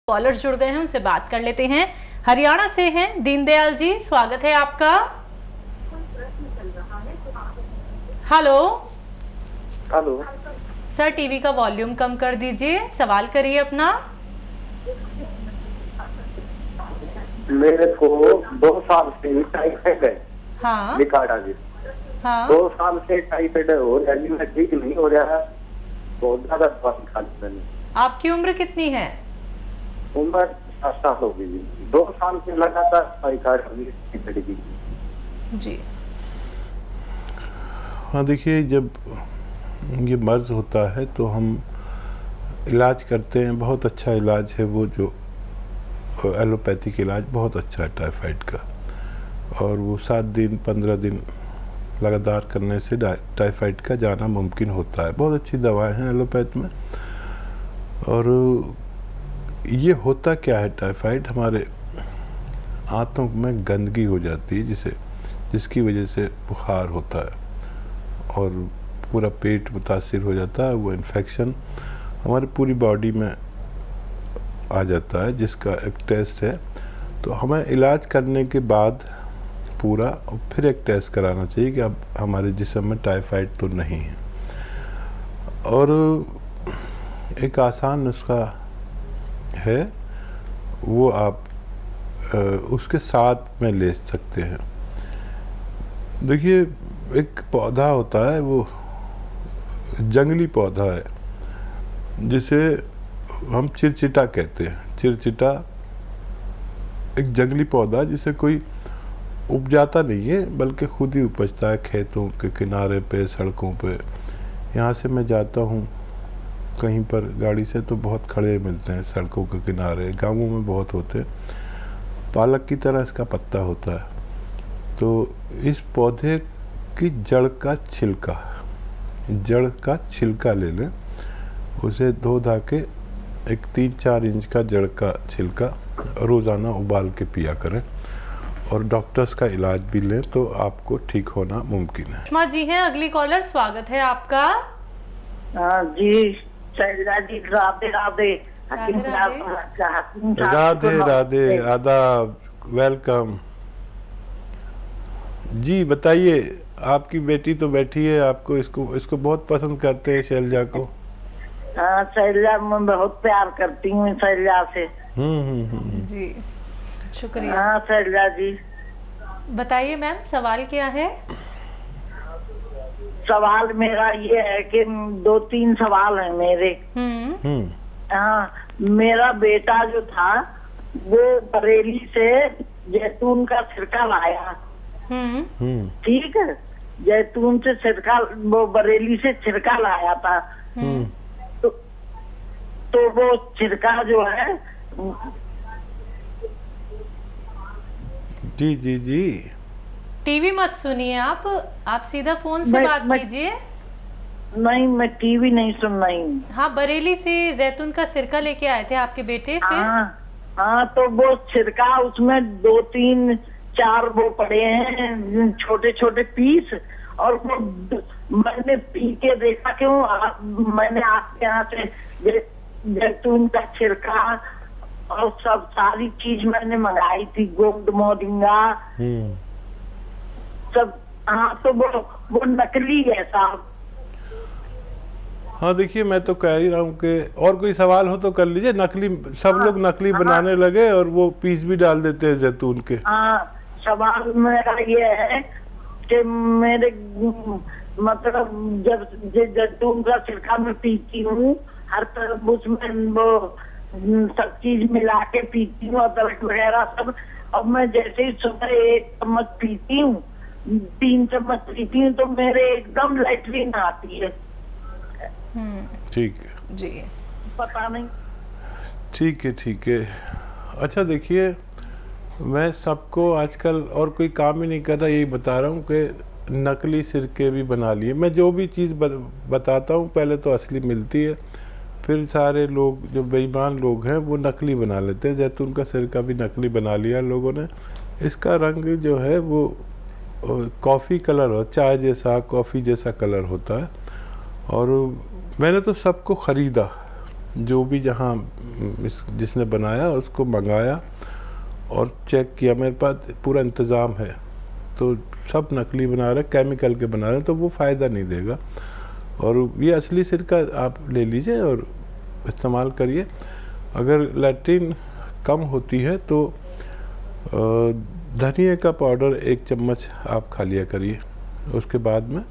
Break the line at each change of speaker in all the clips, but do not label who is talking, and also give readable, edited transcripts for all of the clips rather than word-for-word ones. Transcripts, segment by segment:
Collar जुड़ गए हैं, उनसे बात कर लेते हैं। हरियाणा से हैं दीनदयाल जी, स्वागत है आपका। हेलो
हेलो
सर, टीवी का वॉल्यूम कम कर दीजिए, सवाल करिए अपना।
मेरे को 2 साल से टाइफाइड है।
हाँ
निकाड़ा जी।
हाँ
2 साल से टाइफाइड हो रहा है, मैं ठीक नहीं हो रहा है, बहुत ज्यादा दवाई खा ली मैंने।
आपकी उम्र कितनी है?
उम्र 7 साल हो गई। 2 साल से लगातार टाइफाइड
जी।
हाँ देखिए, जब ये मर्ज होता है तो हम इलाज करते हैं, बहुत अच्छा इलाज है वो, जो एलोपैथिक इलाज बहुत अच्छा है टाइफाइड का। और वो 7 दिन 15 दिन लगातार करने से टाइफाइड का जाना मुमकिन होता है। बहुत अच्छी दवाएं हैं एलोपैथ में। और ये होता क्या है, टाइफाइड हमारे आंतों में गंदगी हो जाती है जिसकी वजह से बुखार होता है और पूरा पेट मुतासिर हो जाता है। वो इन्फेक्शन हमारी पूरी बॉडी में आ जाता है, जिसका एक टेस्ट है। तो हमें इलाज करने के बाद पूरा और फिर एक टेस्ट कराना चाहिए कि अब हमारे जिस्म में टाइफाइड तो नहीं है। और एक आसान नुस्खा है, वो आप उसके साथ में ले सकते हैं। देखिए, एक पौधा होता है, वो जंगली पौधा है जिसे हम चिरचिटा कहते हैं। चिरचिटा एक जंगली पौधा जिसे कोई उपजाता नहीं है, बल्कि खुद ही उपजता है खेतों के किनारे पे, सड़कों पे। यहाँ से मैं जाता हूँ कहीं पर गाड़ी से तो बहुत खड़े मिलते हैं सड़कों के किनारे, गांवों में बहुत होते हैं। पालक की तरह इसका पत्ता होता है। तो इस पौधे की जड़ का छिलका ले लें, उसे धो धा के एक 3-4 इंच का जड़ का छिलका रोज़ाना उबाल के पिया करें और डॉक्टर्स का इलाज भी लें तो आपको ठीक होना मुमकिन है।
सुषमा जी हैं अगली कॉलर, स्वागत है आपका।
जी शैलजा जी, राधे राधे।
राधे राधे, आदाब, वेलकम जी। बताइए, आपकी बेटी तो बैठी है, आपको इसको बहुत पसंद करते हैं, शैलजा को।
हाँ शैलजा, मैं बहुत प्यार करती हूँ शैलजा से।
जी शुक्रिया।
हाँ शैलजा जी,
बताइए मैम, सवाल क्या है?
सवाल मेरा ये है कि 2-3 सवाल हैं मेरे। हाँ, मेरा बेटा जो था वो बरेली से जैतून का सिरका लाया। ठीक है, जैतून से सिरका, वो बरेली से छिरका लाया था। तो वो छिरका जो है,
जी जी जी,
टीवी मत सुनिए आप सीधा फोन से बात कीजिए।
नहीं, मैं टीवी नहीं सुन रही हूँ।
हाँ, बरेली से जैतून का सिरका लेके आए थे आपके बेटे, फिर?
हाँ, तो वो छिरका, उसमें 2-3-4 वो पड़े हैं छोटे छोटे पीस, और वो मैंने पी के देखा। मैंने आपके यहाँ से जैतून का छिरका और सब सारी चीज मैंने मंगाई थी, गोंद मोरिंगा सब। हाँ, तो वो नकली है साहब।
हाँ देखिए, मैं तो कह ही रहा हूँ कि और कोई सवाल हो तो कर लीजिए। नकली, सब लोग नकली बनाने लगे और वो पीस भी डाल देते हैं जैतून के।
हाँ, सवाल मेरा ये है कि मेरे मतलब जब जैतून का सिरका मैं पीती हूँ, हर तरफ उसमें वो सब चीज मिला के पीती हूँ, अदरक वगैरह सब। अब मैं जैसे ही सुबह 1 चम्मच पीती हूँ, 3 चम्मच पीती हूँ, तो मेरे एकदम लैट्रिन आती है।
ठीक है
जी,
पता नहीं।
ठीक है। अच्छा देखिए, मैं सबको आजकल और कोई काम ही नहीं कर रहा, यही बता रहा हूँ कि नकली सिरके भी बना लिए। मैं जो भी चीज़ बताता हूँ पहले तो असली मिलती है, फिर सारे लोग जो बेईमान लोग हैं वो नकली बना लेते हैं। जैतून का सिरका भी नकली बना लिया लोगों ने। इसका रंग जो है वो कॉफ़ी कलर हो, चाय जैसा, कॉफ़ी जैसा कलर होता है। और मैंने तो सबको ख़रीदा जो भी जहाँ जिसने बनाया उसको मंगाया और चेक किया, मेरे पास पूरा इंतज़ाम है, तो सब नकली बना रहे, केमिकल के बना रहे, तो वो फ़ायदा नहीं देगा। और ये असली सिरका आप ले लीजिए और इस्तेमाल करिए। अगर लैट्रिन कम होती है तो धनिया का पाउडर 1 चम्मच आप खा लिया करिए उसके बाद में,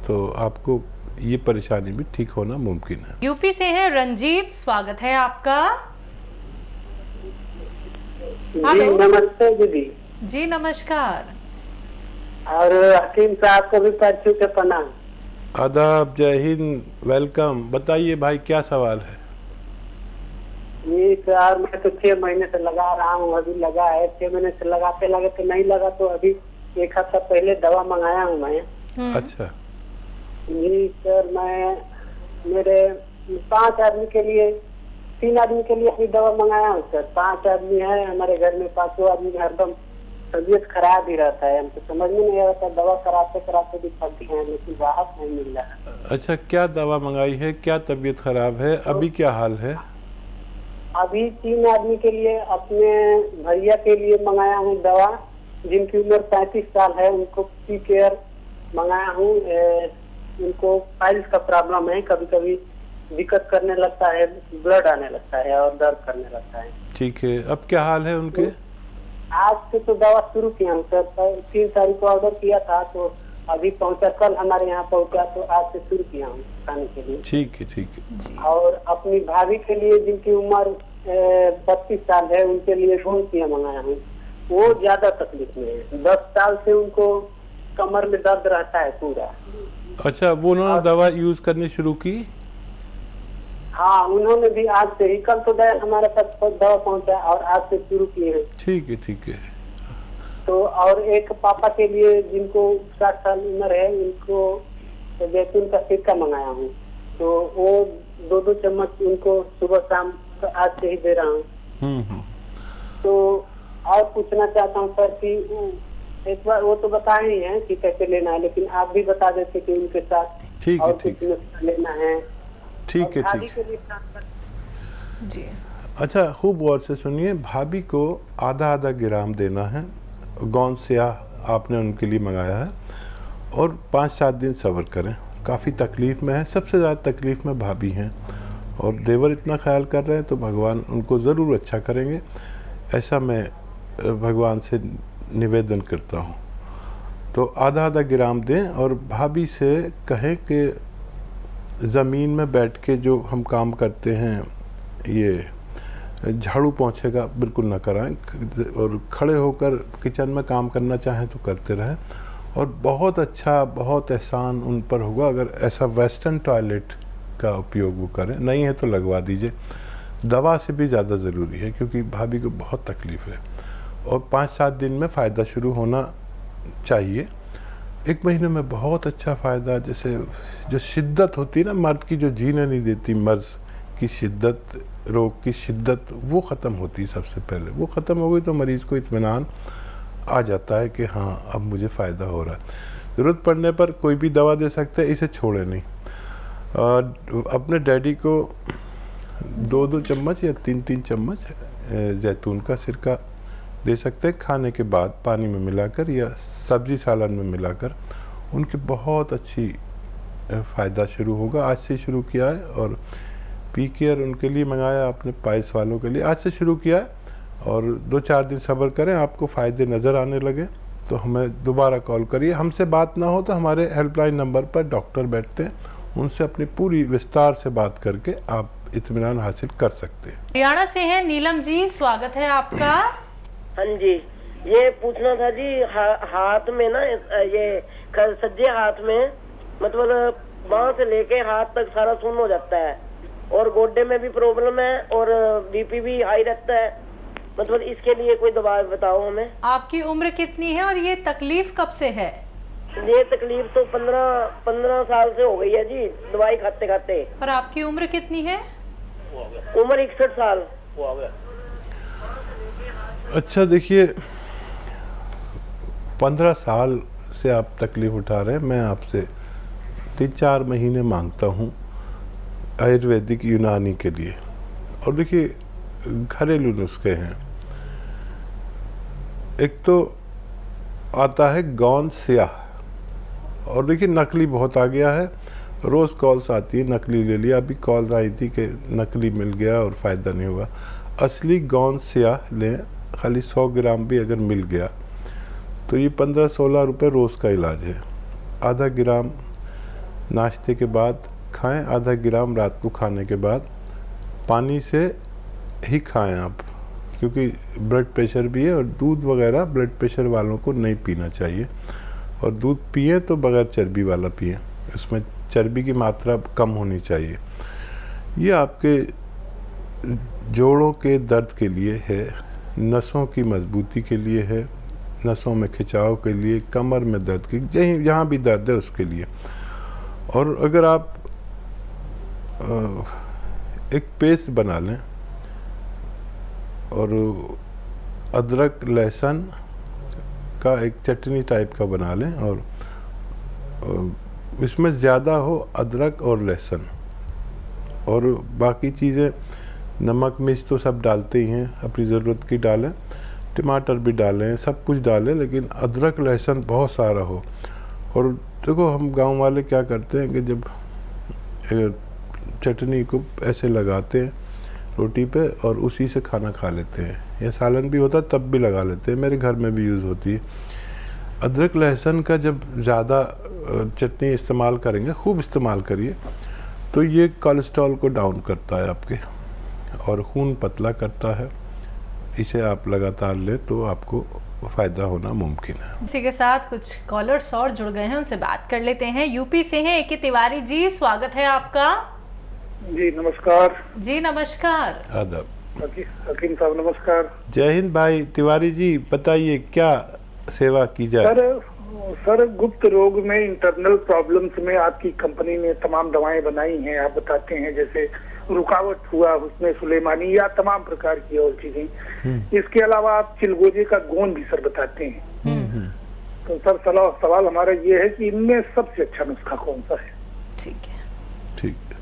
तो आपको ये परेशानी भी ठीक होना मुमकिन है।
यूपी से हैं रंजीत, स्वागत है आपका।
जी
हेलो।
नमस्ते दीदी।
जी नमस्कार।
और हकीम साहब को भी पैर के प्रणाम।
आदाब, जय हिंद, वेलकम। बताइए भाई क्या सवाल है?
ये सर मैं तो 6 महीने से लगा रहा हूँ, अभी लगा है 6 महीने से लगाते लगाते नहीं लगा, तो अभी 1 हफ्ता पहले दवा मंगाया हूँ मैं।
अच्छा।
जी सर, मैं मेरे 5 आदमी के लिए 3 आदमी के लिए अभी दवा मंगाया हूँ सर। 5 आदमी है हमारे घर में, 5 आदमी में हरदम तबीयत खराब ही रहता है, हमको समझ में नहीं आता, दवा कराते कराते भी थक गए हैं लेकिन राहत नहीं मिल रहा है।
अच्छा, क्या दवा मंगाई है, क्या तबीयत खराब है, अभी क्या हाल है?
अभी 3 आदमी के लिए, अपने भैया के लिए मंगाया हूँ दवा, जिनकी उम्र 35 साल है, उनको पी केयर मंगाया हूँ। उनको फाइल्स का प्रॉब्लम है, कभी कभी दिक्कत करने लगता है, ब्लड आने लगता है और दर्द करने लगता है।
ठीक है, अब क्या हाल है उनके?
आज से तो दवा शुरू किया हूँ सर, 3 तारीख को ऑर्डर किया था, तो अभी पहुंचा, कल हमारे यहाँ पहुंचा, तो आज से शुरू किया हूँ खाने के लिए।
ठीक है, ठीक है।
और अपनी भाभी के लिए जिनकी उम्र 32 साल है, उनके लिए गोंसिया मंगाया हूँ। वो ज्यादा तकलीफ में है, 10 साल से उनको कमर में दर्द रहता है पूरा।
अच्छा, वो उन्होंने दवा यूज करनी शुरू की?
हाँ, उन्होंने भी आज से ही, कल तो हमारे पास दवा पहुंचा और आज से शुरू किए हैं।
ठीक है, ठीक है।
तो और एक पापा के लिए जिनको 60 साल उम्र है, उनको जैतून का सिरका मंगाया हूँ, तो वो 2-2 चम्मच उनको सुबह शाम आज से ही दे रहा हूँ। तो और पूछना चाहता हूँ सर कि एक बार वो तो बताए ही हैं कि कैसे लेना है, लेकिन आप भी बता देते कि उनके साथ
ठीक है,
और
ठीक
कुछ नुस्खा लेना है।
ठीक है,
भाभी
ठीक
के
है।
लिए
जी
अच्छा, खूब गौर से सुनिए। भाभी को आधा ग्राम देना है, गौन स्याह आपने उनके लिए मंगाया है, और 5-7 दिन सब्र करें। काफ़ी तकलीफ़ में है, सबसे ज़्यादा तकलीफ़ में भाभी हैं, और देवर इतना ख्याल कर रहे हैं तो भगवान उनको ज़रूर अच्छा करेंगे, ऐसा मैं भगवान से निवेदन करता हूँ। तो आधा ग्राम दें और भाभी से कहें कि ज़मीन में बैठ के जो हम काम करते हैं, ये झाड़ू पोंछे का बिल्कुल ना कराएं, और खड़े होकर किचन में काम करना चाहें तो करते रहें। और बहुत अच्छा, बहुत एहसान उन पर होगा अगर ऐसा वेस्टर्न टॉयलेट का उपयोग वो करें, नहीं है तो लगवा दीजिए। दवा से भी ज़्यादा ज़रूरी है क्योंकि भाभी को बहुत तकलीफ़ है, और 5-7 दिन में फ़ायदा शुरू होना चाहिए। 1 महीने में बहुत अच्छा फ़ायदा। जैसे जो शिद्दत होती है ना मर्द की, जो जीने नहीं देती, मर्ज की शिद्दत, रोग की शिद्दत, वो ख़त्म होती है सबसे पहले। वो ख़त्म हो गई तो मरीज़ को इत्मीनान आ जाता है कि हाँ अब मुझे फ़ायदा हो रहा है। ज़रूरत पड़ने पर कोई भी दवा दे सकते हैं, इसे छोड़े नहीं। अपने डैडी को 2-2 चम्मच या 3-3 चम्मच जैतून का सिरका दे सकते हैं, खाने के बाद पानी में मिलाकर या सब्जी सालन में मिलाकर। उनकी बहुत अच्छी फ़ायदा शुरू होगा। आज से शुरू किया है, और पी केयर उनके लिए मंगाया आपने, पाइल्स वालों के लिए आज से शुरू किया है, और 2-4 दिन सब्र करें, आपको फ़ायदे नज़र आने लगे तो हमें दोबारा कॉल करिए। हमसे बात ना हो तो हमारे हेल्पलाइन नंबर पर डॉक्टर बैठते हैं, उनसे अपनी पूरी विस्तार से बात करके आप इत्मीनान हासिल कर सकते हैं।
हरियाणा से हैं नीलम जी, स्वागत है आपका।
हाँ जी, ये पूछना था जी, हाथ में ना ये सज्जे हाथ में, मतलब बांह से लेके हाथ तक सारा सुन्न हो जाता है, और गोड्डे में भी प्रॉब्लम है, और बीपी भी हाई रहता है। मतलब इसके लिए कोई दवा बताओ हमें।
आपकी उम्र कितनी है और ये तकलीफ कब से है?
ये तकलीफ तो 15 साल से हो गई है जी, दवाई खाते खाते।
और आपकी उम्र कितनी है?
उम्र 61 साल।
अच्छा देखिए, 15 साल से आप तकलीफ़ उठा रहे हैं, मैं आपसे 3-4 महीने मांगता हूँ। आयुर्वेदिक यूनानी के लिए। और देखिए घरेलू नुस्खे हैं। एक तो आता है गोंद स्याह, और देखिए नकली बहुत आ गया है, रोज़ कॉल्स आती है नकली ले लिया। अभी कॉल आई थी कि नकली मिल गया और फ़ायदा नहीं हुआ। असली गोंद स्याह लें, खाली 100 ग्राम भी अगर मिल गया तो ये 15-16 रुपये रोज़ का इलाज है। आधा ग्राम नाश्ते के बाद खाएं, आधा ग्राम रात को खाने के बाद। पानी से ही खाएं आप, क्योंकि ब्लड प्रेशर भी है, और दूध वगैरह ब्लड प्रेशर वालों को नहीं पीना चाहिए। और दूध पिए तो बगैर चर्बी वाला पिए, उसमें चर्बी की मात्रा कम होनी चाहिए। ये आपके जोड़ों के दर्द के लिए है, नसों की मजबूती के लिए है, नसों में खिंचाव के लिए, कमर में दर्द की, जहाँ भी दर्द है उसके लिए। और अगर आप एक पेस्ट बना लें और अदरक लहसुन का एक चटनी टाइप का बना लें, और इसमें ज़्यादा हो अदरक और लहसुन, और बाकी चीज़ें नमक मिर्च तो सब डालते ही हैं, अपनी ज़रूरत की डालें, टमाटर भी डालें, सब कुछ डालें, लेकिन अदरक लहसुन बहुत सारा हो। और देखो हम गांव वाले क्या करते हैं कि जब चटनी को ऐसे लगाते हैं रोटी पे और उसी से खाना खा लेते हैं, या सालन भी होता तब भी लगा लेते हैं, मेरे घर में भी यूज़ होती है। अदरक लहसुन का जब ज़्यादा चटनी इस्तेमाल करेंगे, खूब इस्तेमाल करिए, तो ये कोलेस्ट्रॉल को डाउन करता है आपके, और खून पतला करता है। इसे आप लगातार लें तो आपको फ़ायदा होना मुमकिन है।
इसी के साथ कुछ कॉलर्स और जुड़ गए हैं, उनसे बात कर लेते हैं। यूपी से हैं ए.के. तिवारी जी, स्वागत है आपका।
जी नमस्कार।
जी नमस्कार।
आदाब।
हकीम साहब नमस्कार।
जय हिंद भाई तिवारी जी, बताइए क्या सेवा की जाए।
सर गुप्त रोग में, इंटरनल प्रॉब्लम्स में आपकी कंपनी ने तमाम दवाएं बनाई हैं, आप बताते हैं, जैसे रुकावट हुआ, उसमें सुलेमानी, या तमाम प्रकार की और चीजें। इसके अलावा आप चिलगोजे का गोंद भी सर बताते हैं। तो सर सवाल हमारा ये है कि इनमें सबसे अच्छा नुस्खा कौन सा है?
ठीक है,
ठीक है।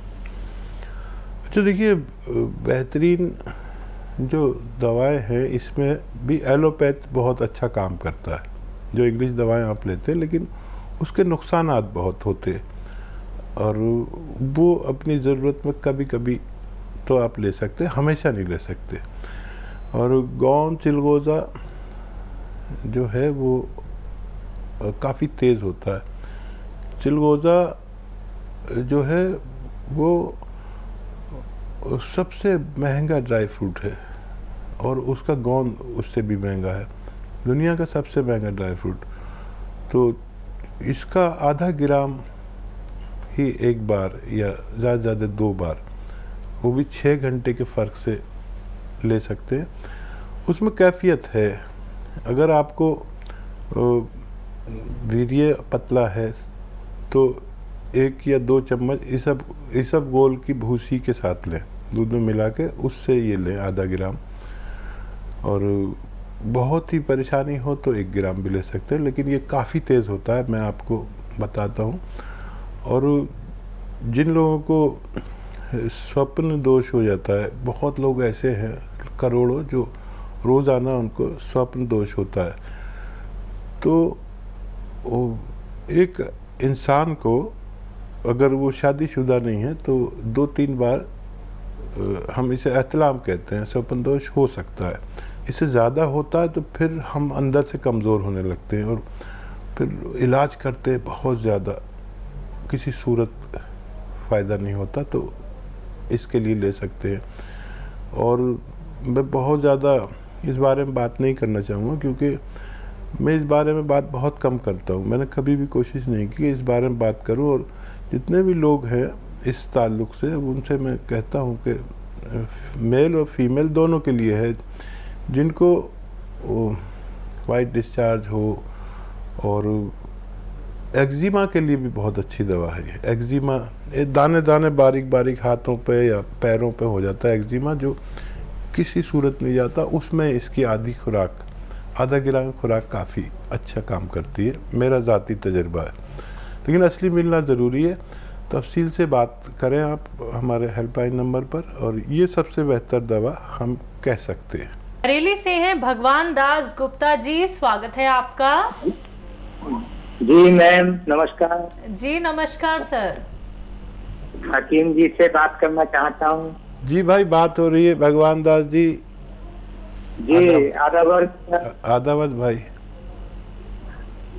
अच्छा देखिए, बेहतरीन जो दवाएं हैं इसमें भी एलोपैथ बहुत अच्छा काम करता है। जो इंग्लिश दवाएं आप लेते हैं, लेकिन उसके नुकसानात बहुत होते हैं, और वो अपनी ज़रूरत में कभी कभी तो आप ले सकते हैं, हमेशा नहीं ले सकते। और गोंद चिलगोज़ा जो है वो काफ़ी तेज़ होता है। चिलगोज़ा जो है वो सबसे महंगा ड्राई फ्रूट है, और उसका गोंद उससे भी महंगा है, दुनिया का सबसे महंगा ड्राई फ्रूट। तो इसका आधा ग्राम ही एक बार, या ज़्यादा ज़्यादा 2 बार, वो भी 6 घंटे के फ़र्क से ले सकते हैं। उसमें कैफियत है। अगर आपको वीर्य पतला है तो 1 या 2 चम्मच इसब गोल की भूसी के साथ लें, दूध में मिला के, उससे ये लें आधा ग्राम। और बहुत ही परेशानी हो तो 1 ग्राम भी ले सकते हैं, लेकिन ये काफ़ी तेज़ होता है, मैं आपको बताता हूँ। और जिन लोगों को स्वप्न दोष हो जाता है, बहुत लोग ऐसे हैं करोड़ों जो रोज़ाना उनको स्वप्न दोष होता है, तो एक इंसान को अगर वो शादीशुदा नहीं है तो 2-3 बार, हम इसे एहतलाम कहते हैं, स्वप्न दोष हो सकता है। इससे ज़्यादा होता है तो फिर हम अंदर से कमज़ोर होने लगते हैं, और फिर इलाज करते हैं बहुत ज़्यादा, किसी सूरत फ़ायदा नहीं होता, तो इसके लिए ले सकते हैं। और मैं बहुत ज़्यादा इस बारे में बात नहीं करना चाहूँगा, क्योंकि मैं इस बारे में बात बहुत कम करता हूँ। मैंने कभी भी कोशिश नहीं की कि इस बारे में बात करूँ, और जितने भी लोग हैं इस ताल्लुक़ से, उनसे मैं कहता हूँ कि मेल और फीमेल दोनों के लिए है, जिनको वाइट डिस्चार्ज हो, और एक्जिमा के लिए भी बहुत अच्छी दवा है। एक्जिमा दाने दाने बारीक बारीक हाथों पे या पैरों पे हो जाता है एक्जिमा, जो किसी सूरत नहीं जाता, उसमें इसकी आधा ग्राम खुराक काफ़ी अच्छा काम करती है, मेरा ज़ाती तजर्बा है। लेकिन असली मिलना ज़रूरी है। तफसील से बात करें आप हमारे हेल्पलाइन नंबर पर, और ये सबसे बेहतर दवा हम कह सकते हैं।
बरेली से हैं भगवान दास गुप्ता जी, स्वागत है आपका।
जी मैम नमस्कार।
जी नमस्कार सर।
हकीम जी से बात करना चाहता हूँ।
जी भाई, बात हो रही है भगवान दास जी।
जी आदाबर
आदावत भाई।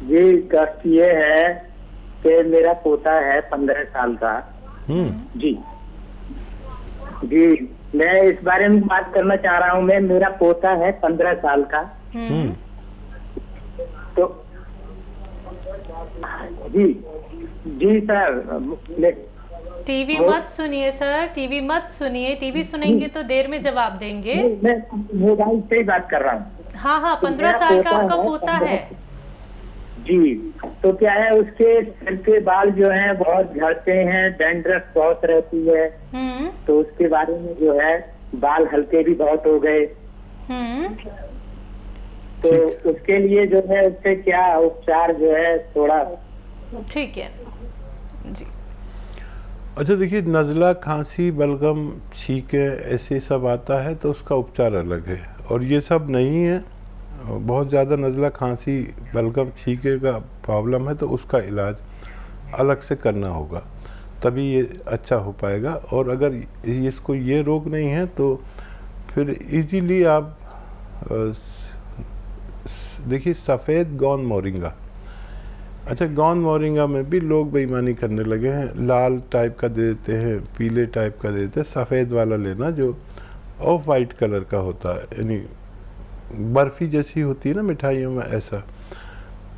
जी कष्ट ये है कि मेरा पोता है 15 साल का। जी जी मैं इस बारे में बात करना चाह रहा हूँ। मैं मेरा पोता है 15 साल का। तो जी जी सर,
टीवी मत सुनिए सर, टीवी मत सुनिए, टीवी सुनेंगे तो देर में जवाब देंगे।
मैं मोबाइल से ही बात कर रहा हूँ।
हाँ 15 साल का आपका पोता है।
जी तो क्या है, उसके सिर के बाल जो हैं बहुत झड़ते हैं, डैंड्रफ बहुत रहती है। तो उसके बारे में जो है बाल हल्के भी बहुत हो गए। तो उसके लिए जो है उससे क्या उपचार जो है थोड़ा।
ठीक है जी।
अच्छा देखिए, नज़ला, खांसी, बलगम, छींके ऐसे सब आता है तो उसका उपचार अलग है, और ये सब नहीं है। बहुत ज़्यादा नज़ला, खांसी, बलगम, छींके का प्रॉब्लम है तो उसका इलाज अलग से करना होगा, तभी ये अच्छा हो पाएगा। और अगर इसको ये रोग नहीं है तो फिर इजीली आप देखिए सफ़ेद गौन मोरिंगा। अच्छा, गौन मोरिंगा में भी लोग बेईमानी करने लगे हैं, लाल टाइप का दे देते हैं, पीले टाइप का दे देते हैं। सफ़ेद वाला लेना जो ऑफ वाइट कलर का होता है, यानी बर्फ़ी जैसी होती है ना मिठाइयों में, ऐसा।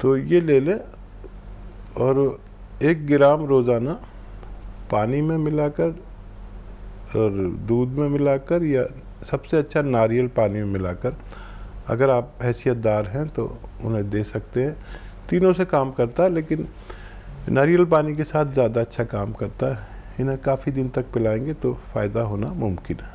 तो ये ले लें और 1 ग्राम रोज़ाना पानी में मिलाकर और दूध में मिलाकर, या सबसे अच्छा नारियल पानी में मिलाकर, अगर आप हैसियतदार हैं तो उन्हें दे सकते हैं। तीनों से काम करता है, लेकिन नारियल पानी के साथ ज़्यादा अच्छा काम करता है। इन्हें काफ़ी दिन तक पिलाएंगे तो फ़ायदा होना मुमकिन है।